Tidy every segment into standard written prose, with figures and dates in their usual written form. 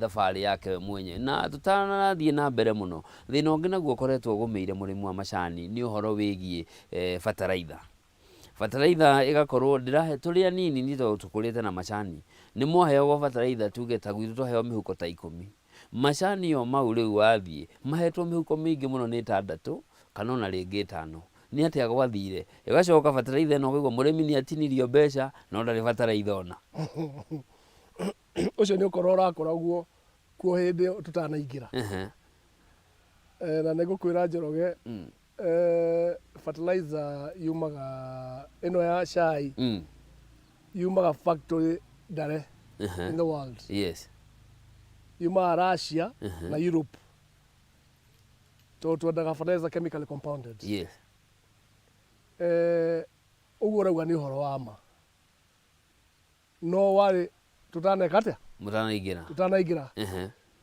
thabarĩ yake mwenye na tutanathie na mbere muno thina ungi naguo koretwo gumeire murimu wa macani ni uhoro wigie fertilizer. Fertilizer igakorwo ndirahe turi anini ni tukurite na macani ni moheo fertilizer tuge ta gwitu tuheo mihuko ta 10 macani yo mau riu wathie mahetwo mihuko mingi muno ni 6 kana ona ringi 5 ni atia gwathire igacoka fertilizer no kuigwa murimi ni atinirio mbeca no ndari fertilizer ona ucio ni ukorora koraguo kuo hindi tutanaingira na nigukwira Njoroge fertilizer yumaga ino ya cai yumaga factory ndare in the world. Yes. Yumaga Russia na Europe to twendaga fertilizer chemically compounded. Yes. Uguo rauga ni uhoro wa ma no wari tutaneka atia tutanaingira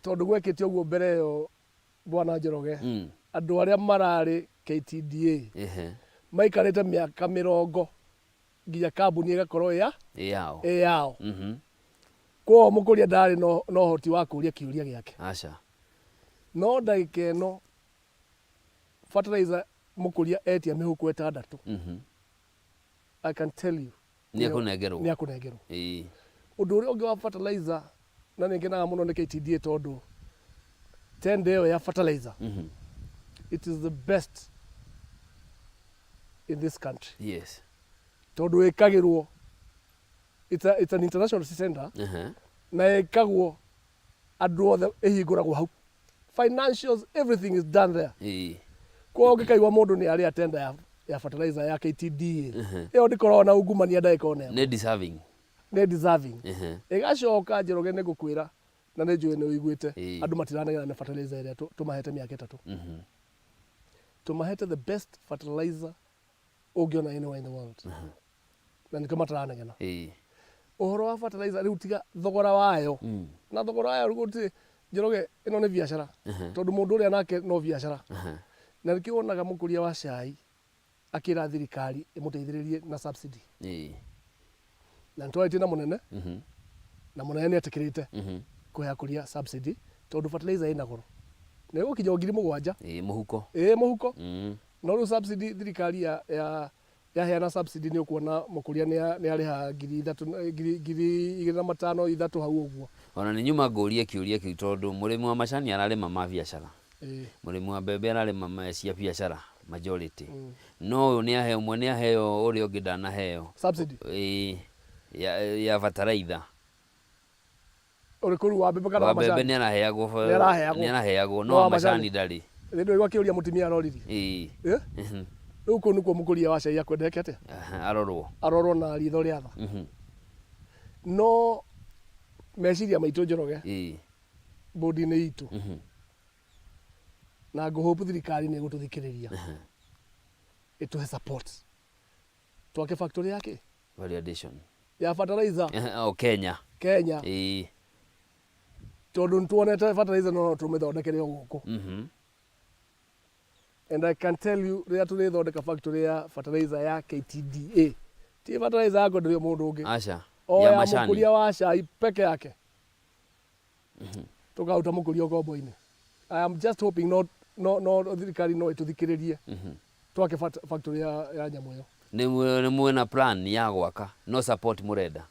tondu gwekite uguo mbere yo bwana Njoroge andu aria marari KTDA maikarite miaka 40 nginya kambuni igakorwo yao kwa mukuria ndari no hoti wa kuria kiuria giake acha no ndagika ino fertilizer mukuria etia mihuko 6 I can tell you ni akunengerwo undu uria ungi wa fertilizer na ningenaga muno ni KTDA tondu tende yo ya fertilizer it is the best in this country. Yes. Tondu ikagirwo it's an international center na ikagwo andu othe ihinguragwo hau financials everything is done there kwa ngikaigwa mundu ni ari tender ya fertilizer ya KTDA iyo ndikorona ungumania ndaikone ne deserving igacoka Njoroge ni gukwira na ni njui ni uiguite andu matiranegera na fertilizer iria tumahete miaka 3 tumahete the best fertilizer ungiona anywhere in the world na niko mataranegera uhoro wa fertilizer riu tiga thogora wayo na thogora wayo ruguti Njoroge ino ni biashara tondu mundu uria nake no biashara na nikionaga mukuria wa cai akira thirikari imuteithiririe na subsidy na ntwaite na munene na munene ni atikirite kuya kuria subsidy tondu fertilizer ina goro na gukinya 7,000 muhuko no ru subsidy thirikari ya heana subsidy ni ukuona mukuria ni ariha 3,500 hau uguo ona ni nyuma ngurie kiuria kiu tondu murimi wa macani ararima ma biashara murimi wa mbembe ararima ma cia biashara majority no ni aheo mwe ni aheo uri ungi ndanaheo subsidy ya fertilizer uri kuru wa mbembe kana macani ni araheagwo no macani ndari ndio igwa kiuria mutimia aroriri riu ku nikuo mukuria wa cai akwendeke atia arorwo na ritho ria tha no meciria maitu Njoroge bodi ni itu na nguhope thirikari ni gututhikiriria ituhe support twake factory yake validation ya fertilizer Kenya tondu ntuonete fertilizer no tumithondekere guku and I can tell you ria tulithondeka factory ya fertilizer ya KTDA ti fertilizer yako ndio mundu ungi acha ya macani mukuria wa cai peke yake tukauta mukuria gombo-ini I am just hoping no thirikari no ituthikiririe twake factory ya nyamu yo ni mwena plan ya gwaka no support murenda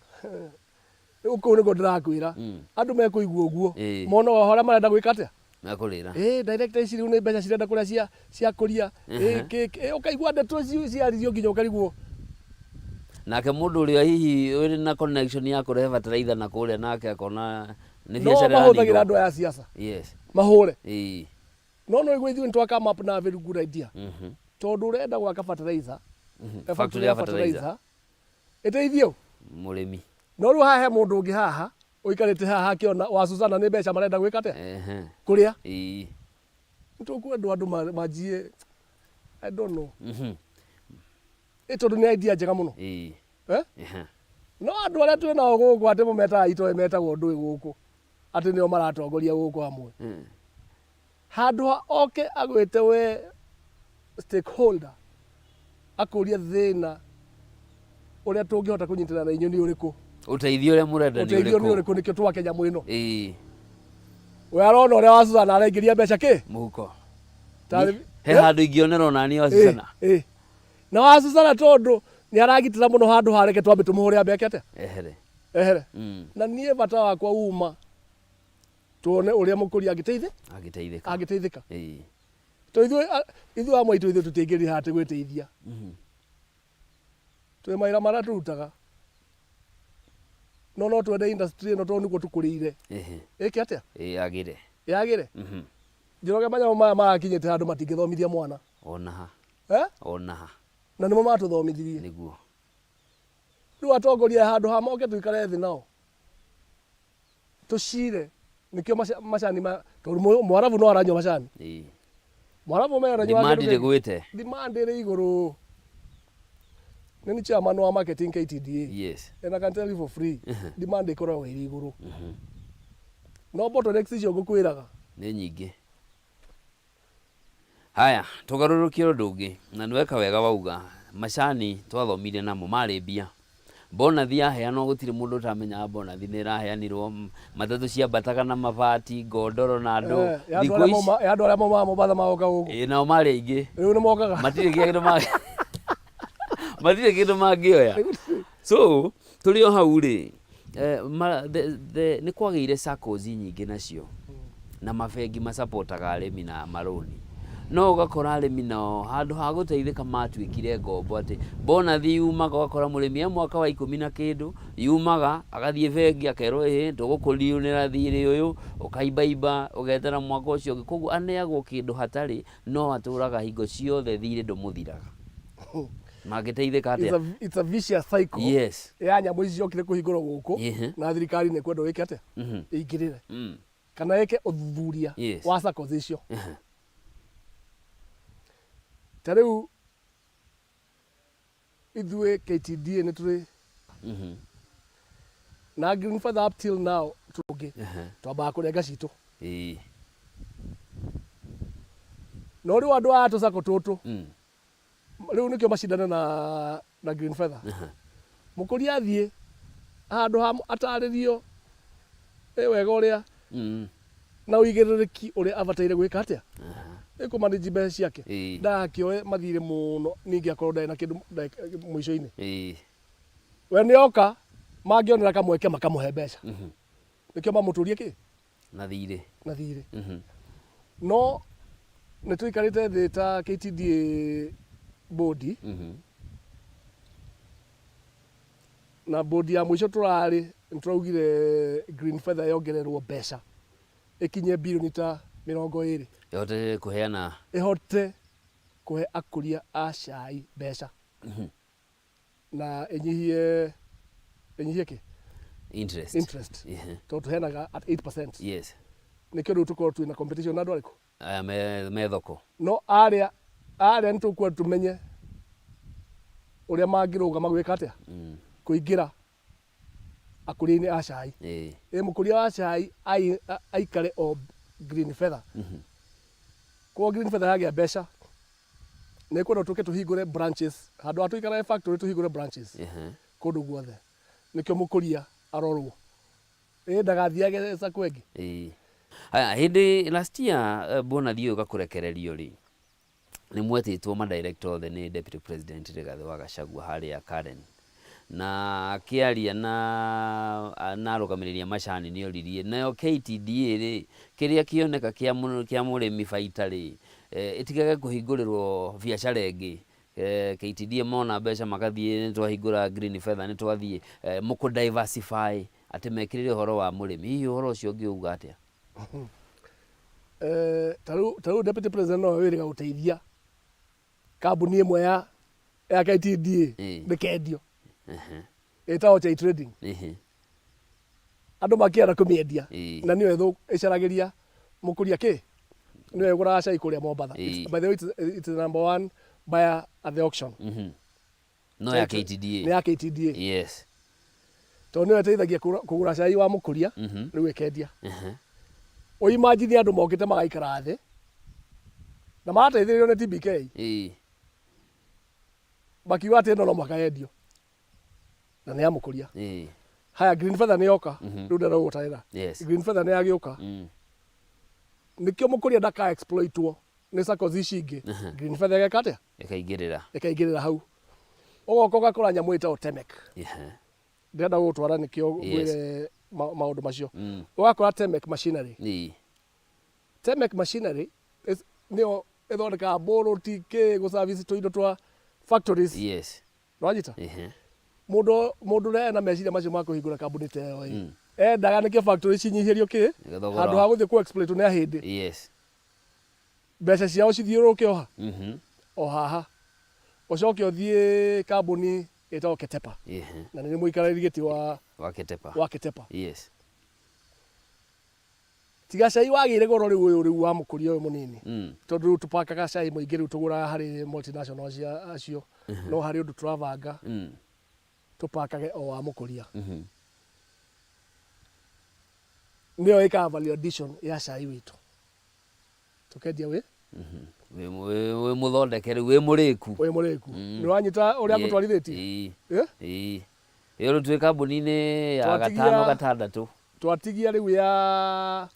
uko ni gondrakwira andu mekuigua uguo mono hora marenda gwika atia mekurira director ici riu ni mbeca cirenda kuria cia kuria ukaigua ndeto cia rio nginya ukariguo nake mundu uria hihi uri na connection ya kurehe fertilizer na kuria nake akona ni biashara no mahuthagira andu ya siasa mahure no igwe ithu ntwaka map na very good idea tondu urenda gwaka fertilizer factory ya fertilizer iteithio murimi no ru hahe mundu ungi haha uikarite haha akiona wa Susana ni mbeca marenda gwika atia kuria ntuku andu majie I don't know tondu ni idea njega muno no andu aria twi nao guku ati mumeta ito metagwo ndui guku ati nio maratongoria guku hamwe handu oke agwite we stakeholder akuria thina uria tungihota kunyitana na inyu ni uriku uteithio ria murenda ni uriku nikio twake nyamu ino we arona uria wa Susan araingiria mbeca ki muhuko he handu ingionera nani wa Susan na wa Susan tondu ni aragitira muno handu hareke twambe tumuhure ambeke atia ehere na nie bata wakwa uma tuone uria mukuria agiteithika to ithu amwe ithu tutingiri hate gwiteithia twe maira mara turutaga no twende industry no to niguo tukurire iki atia agire Jiroge manya marakinyite handu matingithomithia mwana onaha na nimo matuthomithirie niguo riu atongoria handu ha moke tuikare thi nao tucire nikio macani mwarabu no aranywa macani mwarabu me aranywa demand ire iguru nini chairman wa marketing KTDA and I can tell you for free demand ikoragwo iri iguru no bottlenecks icio ngukwiraga ni nyingi. Haya tugarurukie undu ungi na niweka wega wauga macani twathomire namo mari mbia bonathi yaheanwo gutire mundu utamenya bonathi ni iraheanirwo matatu cia mbataga na mabati ngondoro na andu thikũ ici andu aria mama Mombasa magoka guku nao mari aingi riu ni mokaga matire kindu mangioya so turi o hau ri ni kwagire SACCOs nyingi nacio na mabengi masupportaga arimi na maroni no ugakora arimi nao handu ha guteithika matwikire ngombo ati bonathi yumaga ugakora murimi mwaka wa 10 na kindu yumaga agathie bengi akerwo tugukuriunira thiri uyu ukaibaiba ugetera mwaka ucio koguo aneagwo kindu hatari no aturaga hingo ciothe thiri ndumuthiraga magiteithika atia it's a vicious cycle ya nyamu icio kire kuhingurwo guku na thirikari ni kwenda wike atia ingirire kana yeke uthuthuria wa SACCOs icio tariu ithue KTDA ni turi na Green Feather up till now tugi twamba kurenga citu no riu andu atu SACCO tutu riu nikio macindana na Green Feather mukuria athie handu ha ataririo wega uria na uigiririki uria abataire gwika atia manage mbeca ciake ndakioe mathire muno ningi akorwo ndai na kindu mwisho-ini we nioka mangionera kamweke makamuhe mbeca nikio mamuturie ki na thire no nituikarite thi ta KTDA bodi na bodi ya mwisho turari nituraugire Green Feather yongererwo mbeca ikinye bilioni ta 20 ihote kuhe akuria a cai mbeca na enyihie ki interest to tuhenaga at 8% nikio riu tukorwo twina competition na andu ariku me thoko no aria nitukwenda tumenye uria mangirugama gwika atia kuingira akuria-ini a cai mukuria wa cai aikare o Green Feather kwa Green Feather yagia mbeca ni kwenda tuke tuhingure branches handu atuikara factory tuhingure branches kundu guothe nikio mukuria arorwo ndagathiage SACCO ingi haya hindi last year bonathi uyu gakurekererio ri ni mwetitwo ma director othe ni Deputy President Rigathi wa Gachagua haria Karen na akiaria na rũgamĩrĩria macani ni oririe nayo KTDA ri kiria kioneka kia murimi baita ri itigage kuhingurirwo biacara ingi KTDA mona mbeca magathie ni twahingura Green Feather ni twathie muku diversify ati mekirire horo wa murimi hihi horo ucio ungiuga atia taru Deputy President no wiriga guteithia kambuni imwe ya KTDA ndikendio itaho cha trading andu makiara kumiendia na niwe thu icaragiria mukuria ki niwe gura cai kuria Mombasa by the way it's the number 1 buyer at the auction no ya KTDA ni ya KTDA to niwe teithagia kugura cai wa mukuria riu ekendia o imagine andu mokite magaikara thi na marateithirio ni TBK bakiwa ati no makaendio na ni amukuria haya Green Feather ni yoka riu ndara gutaira Green Feather ni agiuka nikio mukuria ndaka exploitwo ni sako ici ingi green feather gakate ikaingirira hau ugoka ugakora nyamu ita Temek ndenda gutwara nikio gwire maundu macio ugakora Temek machinery Temek machinery nio ithondeka mburu tike go service to indo twa factories rwanyita mundu rena meciria macio ma kuhingura kambuni ta ĩyo endaga nikio factory cinyihirio ki handu ha guthie ku exploit ni ahindi mbeca ciao cithiuruke o haha ucoke uthie kambuni ĩtagwo Ketepa na nĩ mũikarĩri gĩtĩ wa Ketepa tiga cai wagĩire goro rĩu wa mũkũria ũyũ mũnini tondũ rĩu tũpakaga cai mũingĩ rĩu tũgũraga harĩ multinational acio no harĩ ũndũ tũravanga tũpakage o wa mũkũria nĩyo ĩkaga value addition ya cai witũ tũkendia wĩ muthondeke rĩu wĩ mũrĩku nĩ wanyita ũrĩa ngũtwarithĩtie rĩu twĩ kambuni-inĩ ya 5-6 twatigia rĩu ya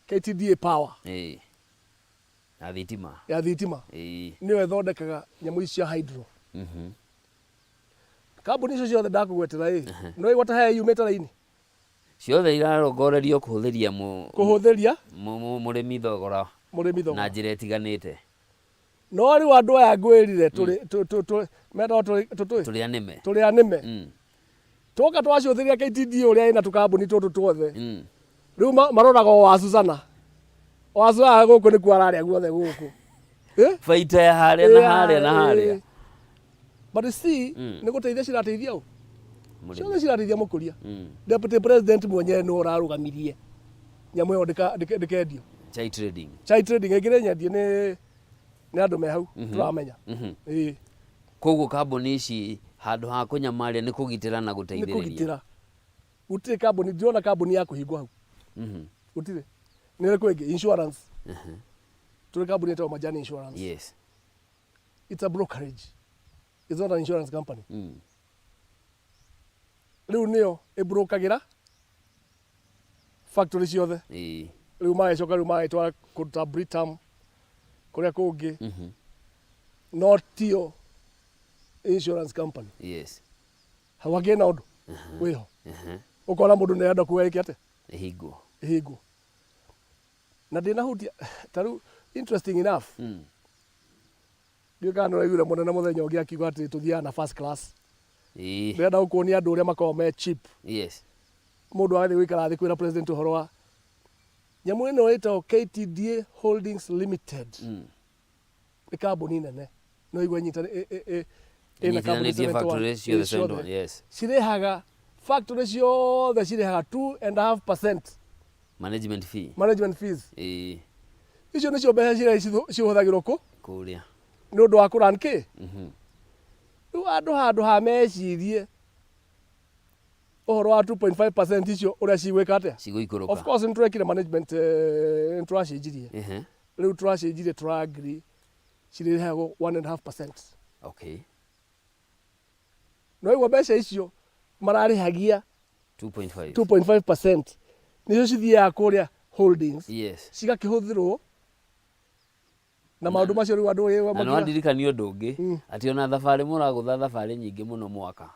KTDA Power ya thitima nĩyo ĩthondekaga nyamũ ici cia hydro kambuni icio ciothe ndakũgwetera no igwata he yumĩte raini ciothe irarongorerio kũhũthĩria mũrĩmi thogora na njĩra ĩtiganĩte no rĩu andũ aya ngwĩrire tũrĩ anĩme twoka twacũthĩria KTDA ũrĩa ĩna tũkambuni tũtũ tuothe rĩu maroraga o wa Susana gũkũ nĩ kwararĩa guothe gũkũ baita ya harĩa na harĩa but see nĩ gũteithia cirateithia ũ ciothe cirateithia mũkũria deputy president mwenyewe nĩ ũrarũgamirie nyamũ ĩyo ndĩkendio chai trading ĩngĩrĩ nyendie nĩ andũ me hau tũramenya koguo kambuni ici handũ ha kũnyamaria nĩ kũgitĩra na gũteithĩrĩria gũtirĩ kambuni ndĩrona kambuni ya kũhingwo hau gũtirĩ nĩ ĩrĩkũ ĩngĩ insurance tũrĩ kambuni ĩtagwo Majani Insurance it's a brokerage it's not an insurance company rĩu nĩyo ĩbrokagĩra factory ciothe rĩu magĩcoka rĩu magĩtwara kũruta Britam kũrĩa kũngĩ no tio insurance company hau hangĩ na ũndũ wĩho ũkona mũndũ nĩ enda kuga ĩke atĩ ĩhingwo na ndĩnahutia ta rĩu interesting enough ndiũĩ kana nĩũraiguire mũnene mũthenya ũngĩ akiuga atĩ tũthiaga na first class ndĩrenda gũkuonia andũ ũrĩa makoragwo me cheap mũndũ agathiĩ gũikara thĩ kwĩra president ũhoro wa nyamũ ĩno ĩtagwo KTDA Holdings Limited nĩ kambuni nene no igua nyita ĩna kambuni cirehaga factory ciothe cirehaga 2.5% management fees icio nĩcio mbeca ciria cihũthagĩrwo kũrĩa nĩ ũndũ wa kũran kĩ rĩu andũ handũ ha mecirie ũhoro wa 2.5% icio ũrĩa cigwĩka atĩa of course nĩtũrekire management nĩtũracenjirie rĩu tũracenjirie tũra-agree cirĩrehagwo 1.5% no igua mbeca icio mararĩhagia 2.5% nĩcio cithiaga kũrĩa holdings cigakĩhũthĩrwo na maũndũ macio rĩu andũ na no ndirikania ũndũ ũngĩ atĩ ona thabarĩ mũragũtha thabarĩ nyingĩ mũno mwaka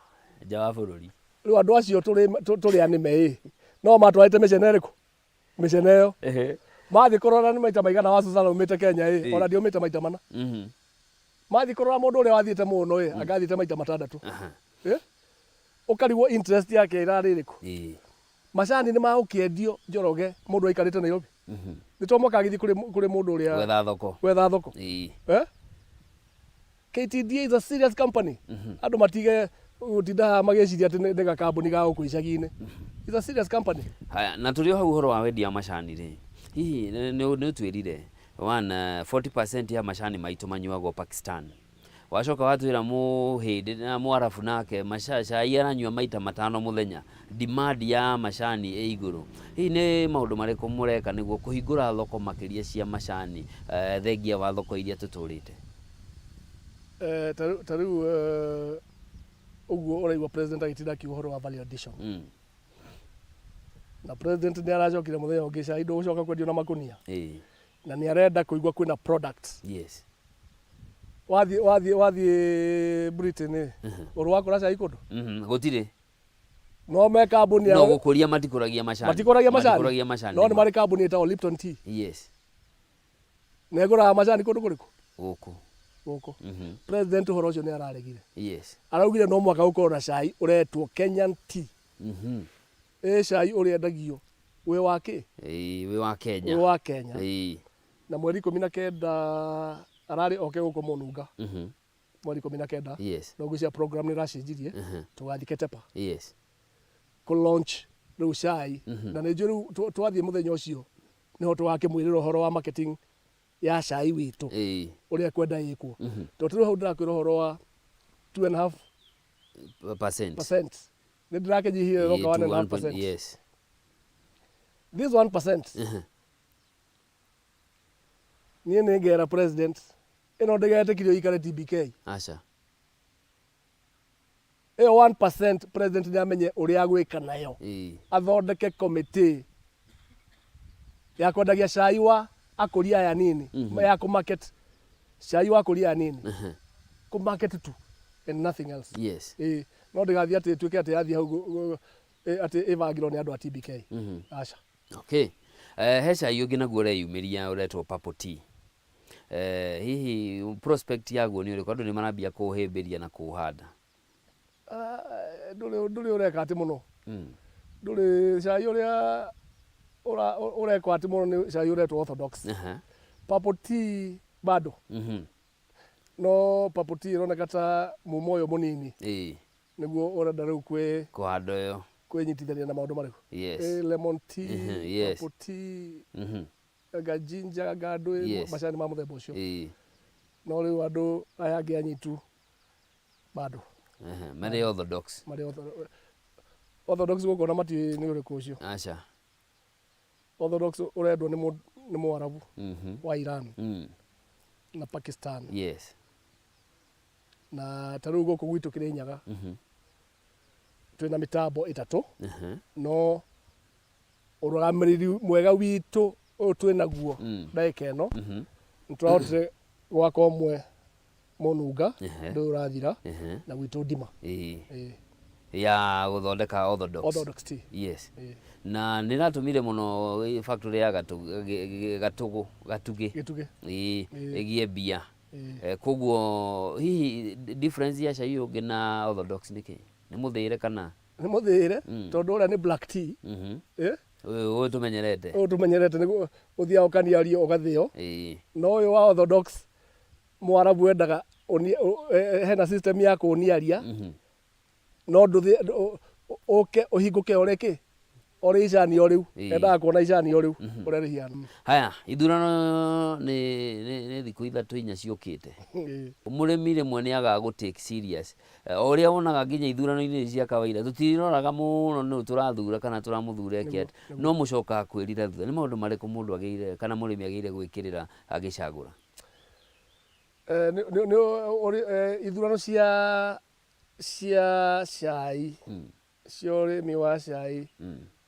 nja wa bũrũri rĩu andũ acio tũrĩ anĩme no matwarĩte mĩcene ĩrĩkũ mĩcene ĩyo mathiĩ kũrora nĩ maita maigana wa Susana umĩte Kenya ona ndiumĩte maita mana mathiĩ kũrora mũndũ ũrĩa wathiĩte mũno agathiĩte maita 6 ũkarigwo interest yake ĩrarĩ ĩrĩkũ macani nĩ magũkĩendio Njoroge mũndũ aikarĩte Nairobi nĩ tũmoka agĩthiĩ kũrĩ mũndũ ũrĩa gwetha thoko KTDA is a serious company andũ matige gũtinda magĩciria atĩ nĩ gakambuni ga gũkũ icagi-inĩ it's a serious company haya na tũrĩ hau ũhoro wa wendia macani rĩ hihi nĩ ũtwĩrire 40% ya macani maitũ manyuagwo Pakistan wacoka watwĩra mũhĩndĩ na mũarabu nake cai aranyua maita 5 mũthenya demand ya macani ĩ igũrũ hihi nĩ maũndũ marĩkũ mũreka nĩguo kũhingũra thoko makĩria cia macani thengia wa thoko iria tũtũrĩte ta rĩu ũguo ũraigua president agĩtinda akiuga ũhoro wa value addition na president nĩ aracokire mũthenya ũngĩ cai ndũgũcoka kwendio na makũnia na nĩ arenda kũigua kwĩna products. Yes. Wathiĩ Britain ũrũ wakora cai kũndũ gũtirĩ no me kambuni no gũkũria matikũragia macani no nĩ marĩ kambuni ĩtagwo Lipton Tea. Yes. Na ĩgũraga macani kũndũ kũrĩkũ? Gũkũ. President ũhoro ũcio nĩ araregire. Yes. Araugire no mwaka gũkorwo na cai ũretwo Kenyan Tea. Cai ũrĩa endagio wĩ wa kĩ? Wĩ wa Kenya. Wĩ wa Kenya. Na mweri 19 ararĩ oke gũkũ Mũnunga. Mweri 19. Yes. No gũcia program nĩ racenjirie tũgathiĩ Ketepa. Yes. Ku launch rĩu cai na nĩ njũĩ rĩu twathiĩ mũthenya ũcio nĩho tũgakĩmwĩrĩra ũhoro wa marketing ya cai witũ ũrĩa kwenda ĩkwo. Tondũ rĩu hau ndĩrakwĩra ũhoro wa 2.5%. Nĩ ndĩrakĩnyihire roka 1.5%. Yes. This 1%. Niĩ nĩ ngera president ĩno ndĩgetĩkirio ikare TBK. Aca. Ĩyo 1% president nĩ amenye ũrĩa agwĩka nayo. Athondeke committee ya kwendagia cai wa akũria aya nini ya kũmarket cai wa akũria aya nini kũmarket tu and nothing else. Yes. No ndĩgathiĩ atĩ tuĩke atĩ yathiĩ hau atĩ ĩbangĩrwo nĩ andũ a TBK. Aca. Okay. He cai ũngĩ naguo ũreyumĩria ũretwo Purple Tea. Hihi prospect yaguo nĩ ũrĩkũ? Andũ nĩ marambia kũũhĩmbĩria na kũũhanda. Ndũrĩ ũreka atĩ mũno. Ndũrĩ cai ũrĩa ũrekwo atĩ mũno nĩ cai ũretwo Orthodox. Purple Tea bado. No Purple Tea ĩroneka ta mumo ũyũ mũnini. Nĩguo ũrenda rĩu kũhanda ũyũ kwĩnyitithania na maũndũ marĩkũ? Yes. Lemon tea, Purple tea, ginger, ngandũ, macani ma mũthemba ũcio. No rĩu andũ aya angĩ anyitu bado. Marĩ Orthodox. Orthodox gũkũ na matiũĩ nĩ ũrĩkũ ũcio. Aca. Orthodox ũrendwo nĩ Mũarabu wa Iran na Pakistan. Yes. Na ta rĩu gũkũ gwitũ Kĩrĩnyaga twĩna mĩtambo ĩtatũ no ũrũgamĩrĩri mwega witũ ũyũ twĩnaguo ndagĩka ĩno nĩtũrahotire gwaka ũmwe Mũnunga ndũyũ ũrathira na gwitũ Ndima ya gũthondeka Orthodox tea. Yes. Na nĩ ratũmire mũno factory ya Gatugĩ ĩgie mbia. Koguo hihi difference ya cai ũngĩ na Orthodox nĩkĩ? Nĩ mũthĩĩre kana? Nĩ mũthĩĩre tondũ ũrĩa nĩ black tea. Ũyũ tũmenyerete. Ũyũ tũmenyerete nĩ ũthiaga ũkaniario ũgathĩo. No ũyũ wa Orthodox Mũarabu endaga hena system ya kũniaria. No ũke ũhingũke ũreke ũrĩ icani o rĩu. Endaga kuona icani o rĩu ũrĩa rĩhiana. Haya, ithurano nĩ thikũ ithatũ inya ciũkĩte. Mũrĩmi rĩmwe nĩ agaga gũ take serious. Ũrĩa wonaga nginya ithurano-inĩ cia kawaida tũtiroraga mũno nĩ tũrathura kana tũramũthura kĩat. No mũcokaga kwĩrira thutha. Nĩ maũndũ marĩkũ mũndũ agĩrĩire kana mũrĩmi agĩrĩire gwĩkĩrĩra agĩcagũra? Ithurano cia cai cia ũrĩmi wa cai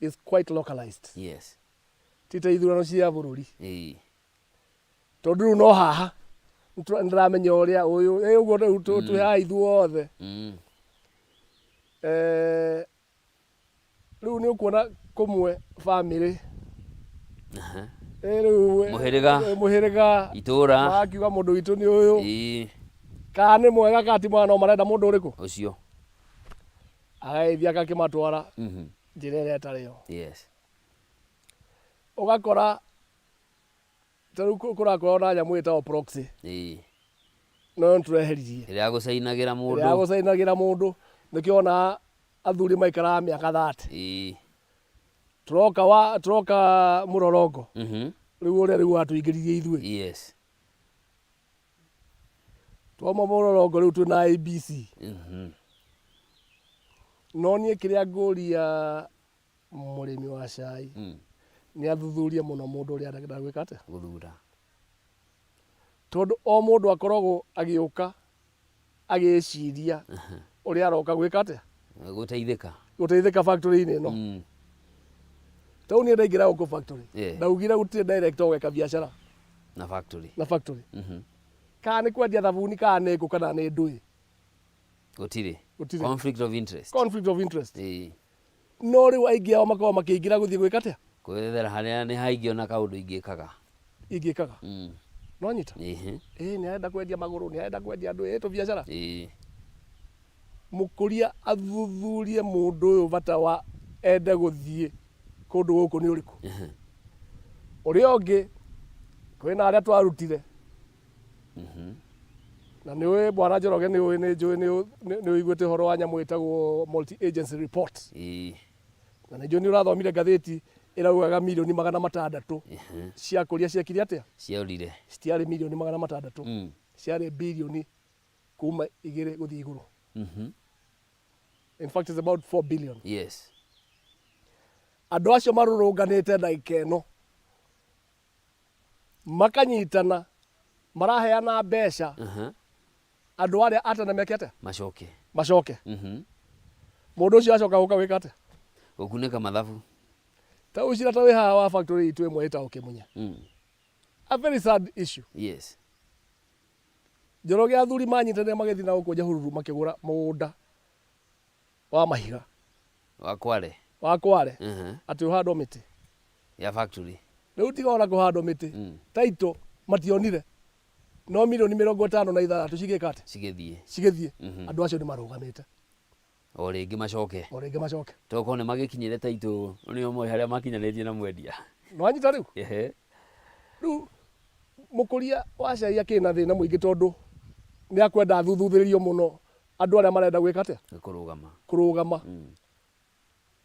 is quite localized. Yes. Tita ithurano cia bũrũri. Tondũ rĩu no haha nĩndĩramenya ũrĩa ũyũ ũguo rĩu twĩhaha ithuothe. Rĩu nĩ ũkuona kũmwe bamĩrĩ mũhĩrĩga itũra wakiuga mũndũ witũ nĩ ũyũ kana nĩ mwega kana ti mwega no marenda mũndũ ũrĩkũ ũcio agaithia agakĩmatwara njĩra ĩrĩa ĩtarĩ yo. Yes. Ũgakora ta rĩu kũrakorwo na nyamũ ĩtagwo proxy. No nĩtũreheririe ĩrĩa yagũcainagĩra mũndũ nĩkĩo ona athuri maikaraga mĩaka 30. Turoka mũrorongo rĩu ũrĩa rĩu watũingĩririe ithuĩ. Yes. Tuoma mũrorongo rĩu twĩna ABC. No niĩ kĩrĩa ngũria mũrĩmi wa cai nĩ athuthurie mũno mũndũ ũrĩa arenda gwĩka atĩa gũthura. Tondũ o mũndũ akoragwo agĩũka agĩciria ũrĩa aroka gwĩka atĩa gũteithĩka factory-inĩ ĩno. Tau niĩ ndaingĩra gũkũ factory ndaugire gũtirĩ director ũgeka biacara na factory kana nĩ kwendia thabuni kana nĩ ngũ kana nĩ ndũĩ gũtirĩ conflict of interest no rĩu aingĩ ao makorwo makĩingĩra gũthiĩ gwĩka atĩa kwĩrethera harĩa nĩ haingĩ ona kaũndũ ingĩkaga no nyita nĩ arenda kwendia magũrũ nĩ arenda kwendia andũ tu biacara mũkũria athuthurie mũndũ ũyũ bata wa ende gũthiĩ kũndũ gũkũ nĩ ũrĩkũ ũrĩa ũngĩ kwĩna arĩa twarutire na nĩ ũĩ bwana Njoroge nĩ ũiguĩte ũhoro wa nyamũ ĩtagwo multi agency report na nĩnjũĩ nĩ ũrathomire ngathĩti ĩraugaga milioni 600 cia kũria ciekire atĩa ciaurire citiarĩ milioni 600 ciarĩ bilioni kuma 2 gũthiĩ igũrũ in fact it's about 4 billion yes andũ acio marũrũnganĩte ndagĩka ĩno makanyitana maraheana mbeca andũ arĩa atana mekete macoke mũndũ ũcio acoka gũka gwĩka atĩa gũkunĩka mathabu ta ũcira ta wĩ haha wa factory itũ ĩmwe ĩtagwo Kĩmunya a very sad issue yes Njoroge athuri manyitanĩra magĩthiĩ na gũkũ Nyahururu makĩgũra mũgũnda wa mahiga wa Kware atĩ ũhandwo mĩtĩ ya factory rĩu tiga ona kũhandwo mĩtĩ taito mationire no milioni 56 cigĩka atĩ cigĩthiĩ andũ acio nĩ marũgamĩte o rĩngĩ macoke toko nĩ magĩkinyĩre taito nĩo moĩ harĩa makinyanĩtie na mwendia no anyita rĩu rĩu mũkũria wa cai akĩna thĩna mũingĩ tondũ nĩ akwenda athuthurĩrio mũno andũ arĩa marenda gwĩka atĩa kũrũgama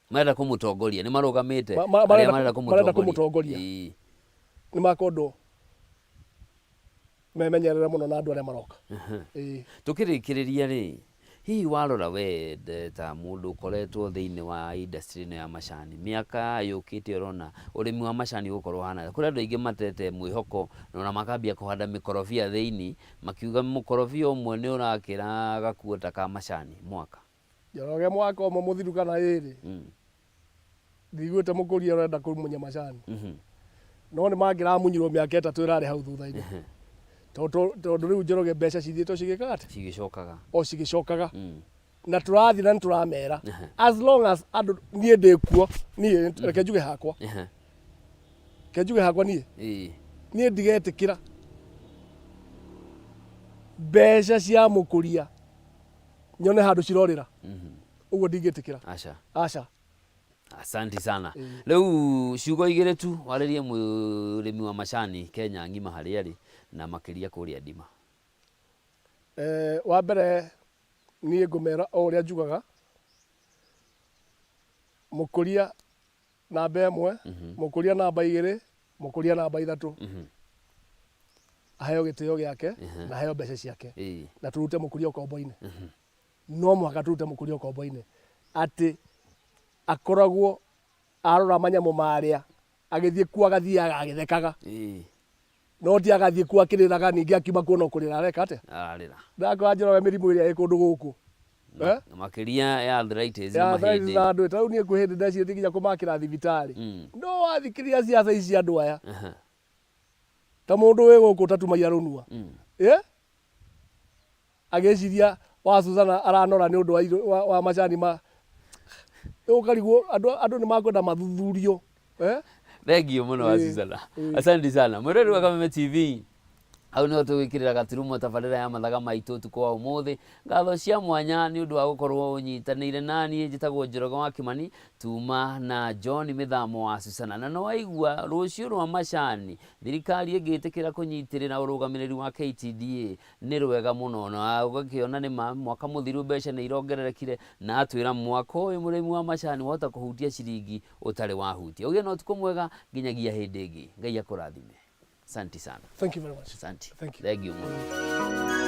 marenda kũmũtongoria nĩ marũgamĩte marenda kũmũtongoria nĩ makondo memenyerere mũno na andũ arĩa maroka tũkĩrĩkĩrĩria rĩ hihi warora we ta mũndũ ũkoretwo thĩinĩ wa industry ĩno ya macani mĩaka yũkĩte ũrona ũrĩmi wa macani gũkorwo hana kũrĩ andũ aingĩ matete mwĩhoko na ona makambia kũhanda mĩkorobia thĩinĩ makiuga mũkorobia ũmwe nĩ ũrakĩra gakuo ta ka macani mwaka Njoroge mwaka ũmwe mũthiru kana ĩrĩ ndigwĩte mũkũria ũrenda kũmunya macani no nĩ mangĩramunyirwo mĩaka 3 ĩrarĩ hau thutha-inĩ tondũ rĩu Njoroge mbeca cithiĩtwo cigĩkaga atĩa cigĩcokaga na tũrathiĩ na nĩtũramera as long as andũ niĩ ndĩkuo niĩ reke njuge hakwa niĩ ndigetĩkĩra mbeca cia mũkũria nyone handũ cirorĩra ũguo ndingĩtĩkĩra aca Asante sana. Leo ciugo igĩrĩ tu warĩrie mũrĩmi wa macani Kenya ng'ima harĩa arĩ na makĩria kũrĩa ndima. Wa mbere niĩ ngũmera o ũrĩa njugaga mũkũria namba 1 mũkũria namba 2 mũkũria namba 3 aheo gĩtĩo gĩake na aheo mbeca ciake na turute mũkũria ũkombo-inĩ no mũhaka turute mũkũria ũkombo-inĩ atĩ akoragwo arora manyamũ marĩa agĩthiĩ kuo agathiaga agĩthekaga no ti agathiĩ kuo akĩrĩraga ningĩ akiuma kuo no kũrĩra areka atĩa ararĩra ndakora Njoroge mĩrimũ ĩrĩa ĩ kũndũ gũkũ makĩria ya arthritis mahĩndĩ ya andũ tarĩu niĩ kwĩ hĩndĩ ndecirĩtie nginya kũmakĩra thibitarĩ no wathikĩrĩria ciaca ici andũ aya ta mũndũ wĩ gũkũ tatumagia rũnua agĩciria wa Susana aranora nĩ ũndũ wa macani ma ũkarigwo andũ nĩ makwenda mathuthurio Thengiũ mũno wa Susana asante sana mwĩrori wa Kameme TV hau nĩho tũgwĩkĩrĩra gaturumo tabarĩra ya mathaga maitũ ũtukũ wa ũmũthĩ ngatho cia mwanya nĩ ũndũ wa gũkorwo ũnyitanĩire na niĩ njĩtagwo Njoroge wa Kimani tuma na John Mĩthamo wa Susana na no waigua rũciũ rwa macani thirikari ĩngĩtĩkĩra kũnyitĩrĩra ũrũgamĩrĩri wa KTDA nĩ rwega mũno na ũgakĩona nĩ mwaka mũthiru mbeca nĩ irongererekire na atwĩra mwaka ũyũ mũrĩmi wa macani wahota kũhutia ciringi ũtarĩ wahutia ũgĩe na ũtukũ mwega nginyagia hĩndĩ ĩngĩ Ngai akũrathime. Asante sana. Thank you very much. Asante. Thank you. Thank you.